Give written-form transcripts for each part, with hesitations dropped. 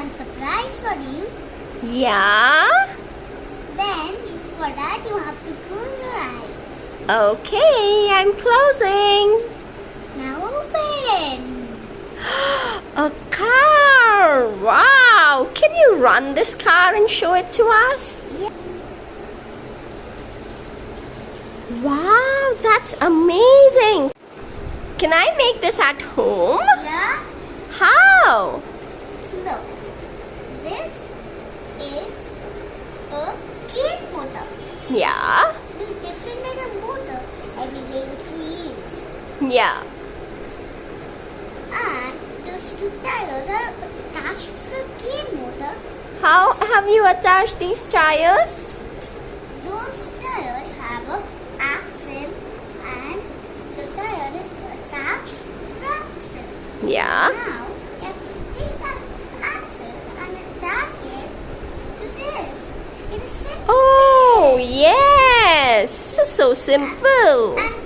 one surprise for you. Yeah? Then for that you have to close your eyes. Okay, I'm closing. Now open. A car! Wow! Can you run this car and show it to us? Yeah. Wow, that's amazing! Can I make this at home? Yeah. How? Look. This is a gate motor. Yeah? This is different than a motor every day which we use. Yeah. And those two tires are attached to the gate motor. How have you attached these tires? Those tires have a axle and the tire is attached to the axle. Yeah. Now you have to take that axle and attach it to this. It is simple. Oh, yes! So simple. And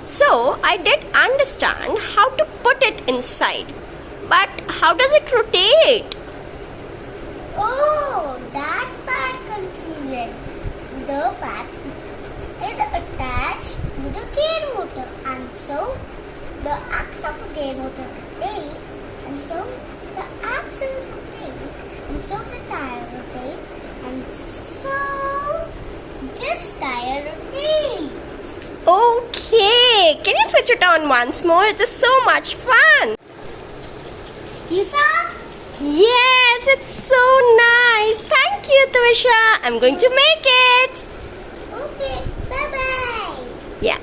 So, I did understand how to put it inside. But how does it rotate? oh, that part confusing. The path is attached to the gear motor, and so the axle of the gear motor rotates, and so the axle rotates, and so the tire rotates, and so this tire rotates. Okay, can you switch it on once more? It is so much fun. You saw? Yes, it's so nice. Thank you, Twisha. I'm going to make it. Okay, bye bye. Yeah.